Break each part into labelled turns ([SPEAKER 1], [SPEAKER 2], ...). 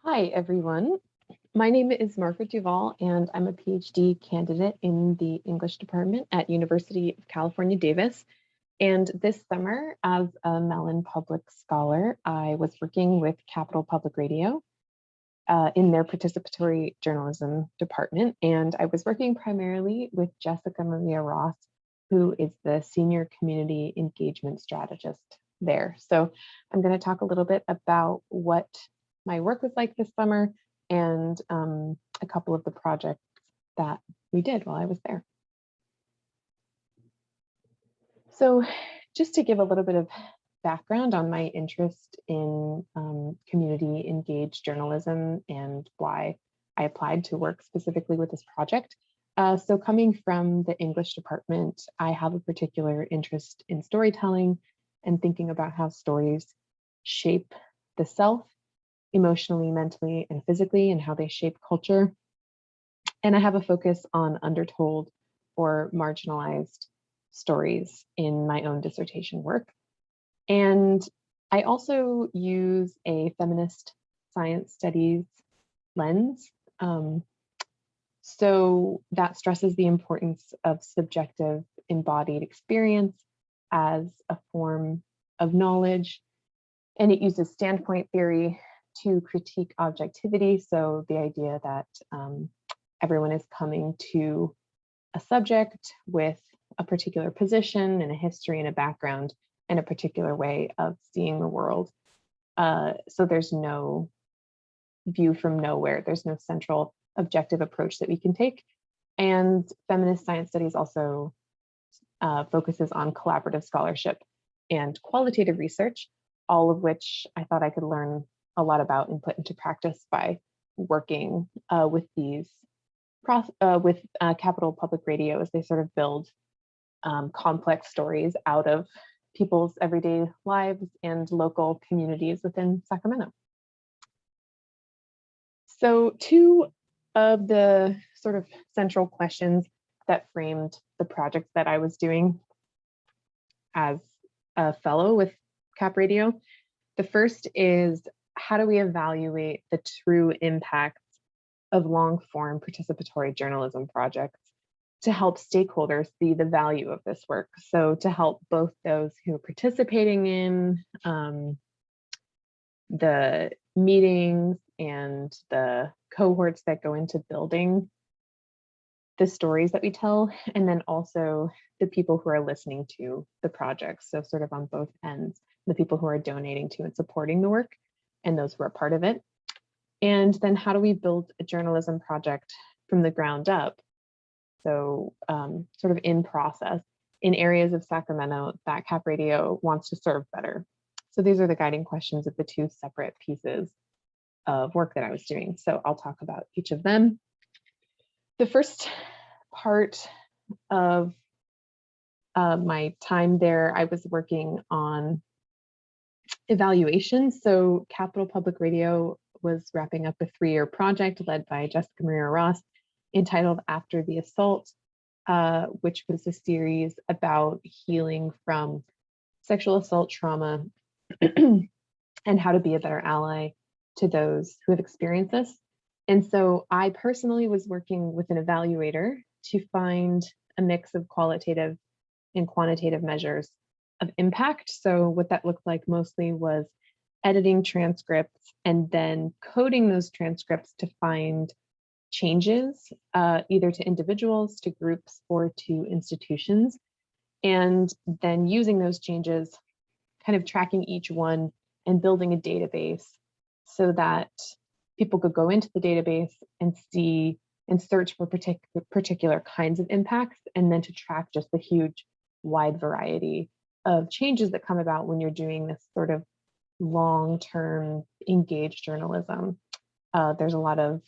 [SPEAKER 1] Hi, everyone. My name is Margaret Duvall, and I'm a PhD candidate in the English department at University of California, Davis. And this summer, as a Mellon Public Scholar, I was working with Capital Public Radio in their participatory journalism department. And I was working primarily with Jessica Maria Ross, who is the senior community engagement strategist there. So I'm going to talk a little bit about what my work was like this summer and a couple of the projects that we did while I was there. So just to give a little bit of background on my interest in community engaged journalism and why I applied to work specifically with this project. So coming from the English department, I have a particular interest in storytelling and thinking about how stories shape the self emotionally, mentally, and physically, and how they shape culture. And I have a focus on undertold or marginalized stories in my own dissertation work. And I also use a feminist science studies lens. So that stresses the importance of subjective embodied experience as a form of knowledge. And it uses standpoint theory to critique objectivity. So the idea that everyone is coming to a subject with a particular position and a history and a background and a particular way of seeing the world. So there's no view from nowhere. There's no central objective approach that we can take. And feminist science studies also focuses on collaborative scholarship and qualitative research, all of which I thought I could learn a lot about and put into practice by working with Capital Public Radio as they sort of build complex stories out of people's everyday lives and local communities within Sacramento. So two of the sort of central questions that framed the project that I was doing as a fellow with CapRadio. The first is, how do we evaluate the true impacts of long-form participatory journalism projects to help stakeholders see the value of this work? So to help both those who are participating in the meetings and the cohorts that go into building the stories that we tell, and then also the people who are listening to the project. So sort of on both ends, the people who are donating to and supporting the work and those who are part of it. And then how do we build a journalism project from the ground up? So sort of in process in areas of Sacramento that CapRadio wants to serve better. So these are the guiding questions of the two separate pieces of work that I was doing. So I'll talk about each of them. The first part of my time there, I was working on evaluation. So Capital Public Radio was wrapping up a 3-year project led by Jessica Maria Ross entitled After the Assault, which was a series about healing from sexual assault trauma and how to be a better ally to those who have experienced this. And so I personally was working with an evaluator to find a mix of qualitative and quantitative measures of impact. So what that looked like mostly was editing transcripts and then coding those transcripts to find changes, either to individuals, to groups, or to institutions. And then using those changes, kind of tracking each one and building a database so that people could go into the database and see and search for particular kinds of impacts, and then to track just the huge wide variety of changes that come about when you're doing this sort of long-term engaged journalism. There's a lot of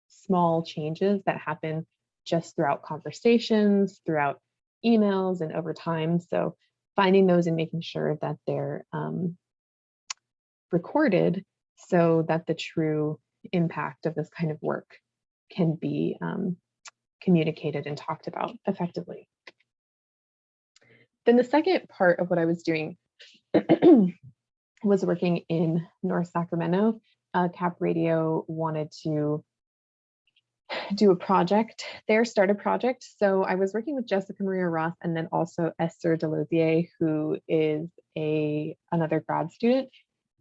[SPEAKER 1] small changes that happen just throughout conversations, throughout emails, and over time. So finding those and making sure that they're recorded so that the true impact of this kind of work can be communicated and talked about effectively. Then the second part of what I was doing was working in North Sacramento CapRadio wanted to do a project there, start a project. So I was working with Jessica Maria Roth and then also Esther Delosier, who is another grad student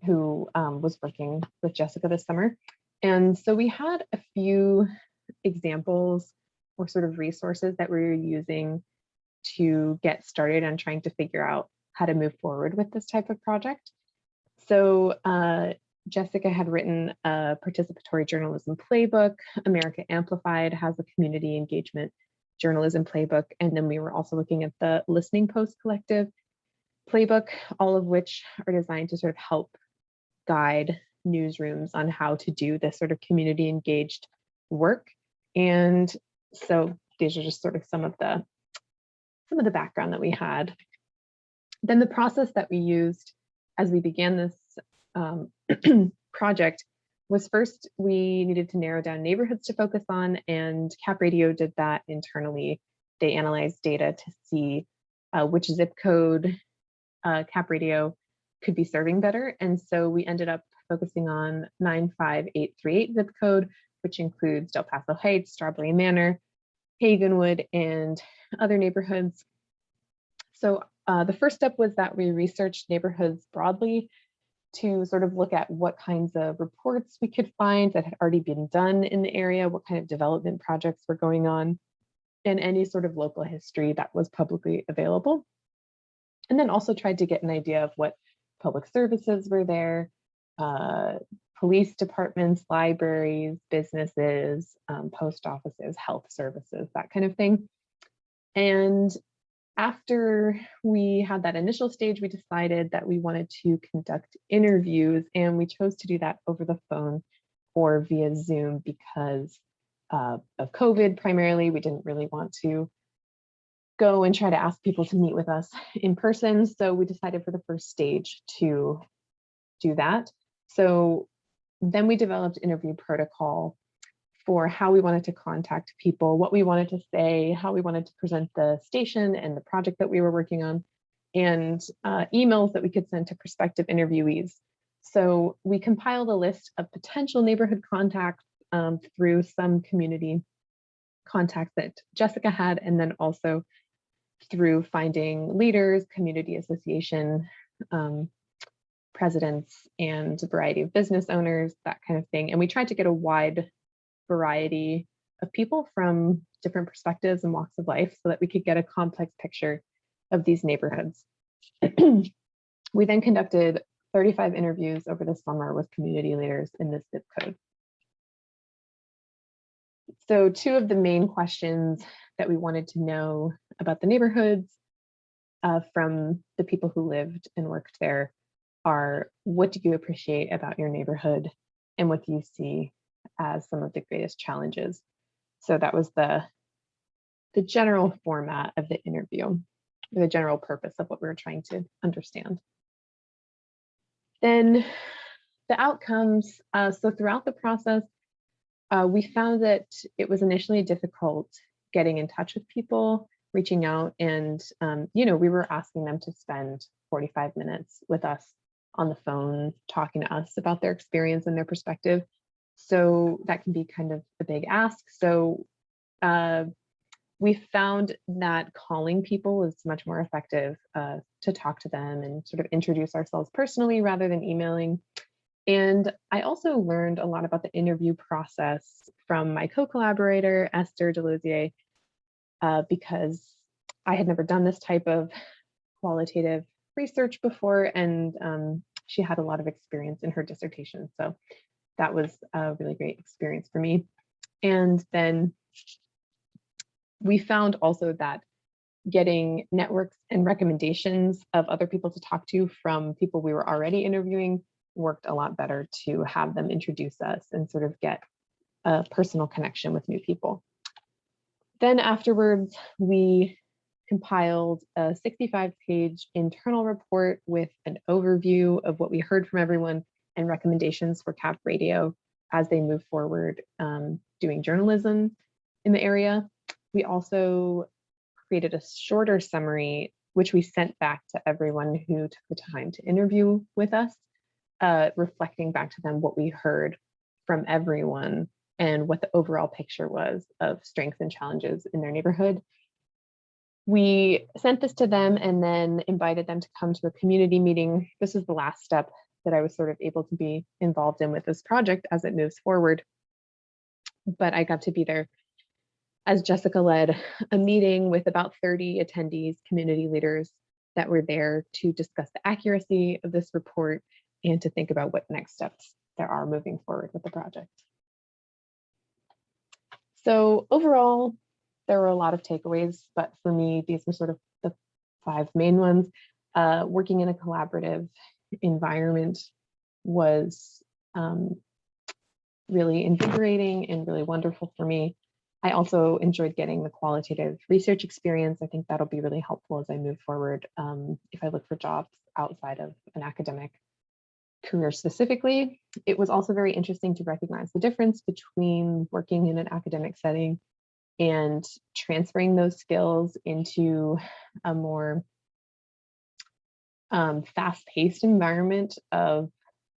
[SPEAKER 1] who was working with Jessica this summer. And so we had a few examples or sort of resources that we were using to get started on trying to figure out how to move forward with this type of project. So Jessica had written a participatory journalism playbook. America Amplified has a community engagement journalism playbook. And then we were also looking at the Listening Post Collective playbook, all of which are designed to sort of help guide newsrooms on how to do this sort of community engaged work. And so these are just sort of some of the background that we had. Then the process that we used as we began this project was, first we needed to narrow down neighborhoods to focus on, and CapRadio did that internally. They analyzed data to see which zip code CapRadio could be serving better. And so we ended up focusing on 95838 zip code, which includes Del Paso Heights, Strawberry Manor, Havenwood, and other neighborhoods. So the first step was that we researched neighborhoods broadly to sort of look at what kinds of reports we could find that had already been done in the area, what kind of development projects were going on, and any sort of local history that was publicly available. And then also tried to get an idea of what public services were there, police departments, libraries, businesses, post offices, health services, that kind of thing. And after we had that initial stage, we decided that we wanted to conduct interviews, and we chose to do that over the phone or via Zoom because of COVID primarily. We didn't really want to go and try to ask people to meet with us in person. So we decided for the first stage to do that. So then we developed interview protocol for how we wanted to contact people, what we wanted to say, how we wanted to present the station and the project that we were working on, and emails that we could send to prospective interviewees. So we compiled a list of potential neighborhood contacts through some community contacts that Jessica had, and then also through finding leaders, community association presidents, and a variety of business owners, that kind of thing. And we tried to get a wide variety of people from different perspectives and walks of life so that we could get a complex picture of these neighborhoods. We then conducted 35 interviews over the summer with community leaders in this zip code. So two of the main questions that we wanted to know about the neighborhoods from the people who lived and worked there are, what do you appreciate about your neighborhood, and what do you see as some of the greatest challenges? So that was the general format of the interview, the general purpose of what we were trying to understand. Then the outcomes, so throughout the process, we found that it was initially difficult getting in touch with people, reaching out, and we were asking them to spend 45 minutes with us on the phone, talking to us about their experience and their perspective. So that can be kind of a big ask. So we found that calling people is much more effective to talk to them and sort of introduce ourselves personally rather than emailing. And I also learned a lot about the interview process from my co-collaborator, Esther Delosier, because I had never done this type of qualitative research before, and she had a lot of experience in her dissertation. So that was a really great experience for me. And then we found also that getting networks and recommendations of other people to talk to from people we were already interviewing worked a lot better to have them introduce us and sort of get a personal connection with new people. Then afterwards, we compiled a 65-page internal report with an overview of what we heard from everyone and recommendations for CapRadio as they move forward doing journalism in the area. We also created a shorter summary, which we sent back to everyone who took the time to interview with us, reflecting back to them what we heard from everyone and what the overall picture was of strengths and challenges in their neighborhood. We sent this to them and then invited them to come to a community meeting. This is the last step that I was sort of able to be involved in with this project as it moves forward. But I got to be there as Jessica led a meeting with about 30 attendees, community leaders that were there to discuss the accuracy of this report and to think about what next steps there are moving forward with the project. So overall, there were a lot of takeaways, but for me, these were sort of the 5 main ones. Working in a collaborative environment was really invigorating and really wonderful for me. I also enjoyed getting the qualitative research experience. I think that'll be really helpful as I move forward if I look for jobs outside of an academic career specifically. It was also very interesting to recognize the difference between working in an academic setting and transferring those skills into a more fast-paced environment of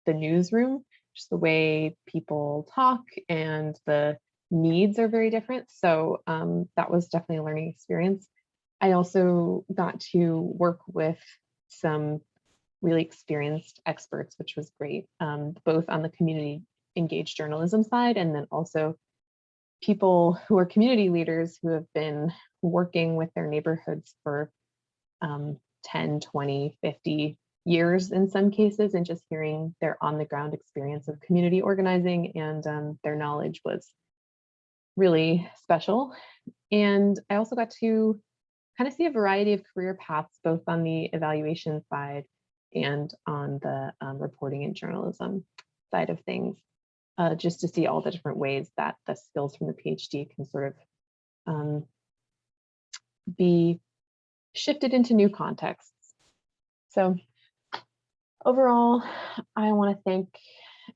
[SPEAKER 1] the newsroom. Just the way people talk and the needs are very different. So that was definitely a learning experience. I also got to work with some really experienced experts, which was great, both on the community engaged journalism side and then also people who are community leaders who have been working with their neighborhoods for 10, 20, 50 years in some cases, and just hearing their on the ground experience of community organizing and their knowledge was really special. And I also got to kind of see a variety of career paths, both on the evaluation side and on the reporting and journalism side of things, just to see all the different ways that the skills from the PhD can sort of be shifted into new contexts. So overall, I want to thank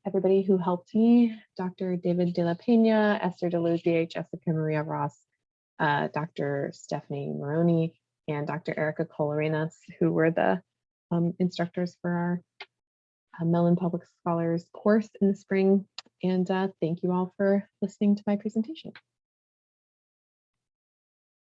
[SPEAKER 1] everybody who helped me, Dr. David de la Pena, Esther Delosier, Jessica Maria Ross, Dr. Stephanie Maroney, and Dr. Erica Colarenas, who were the instructors for our Mellon Public Scholars course in the spring. And thank you all for listening to my presentation.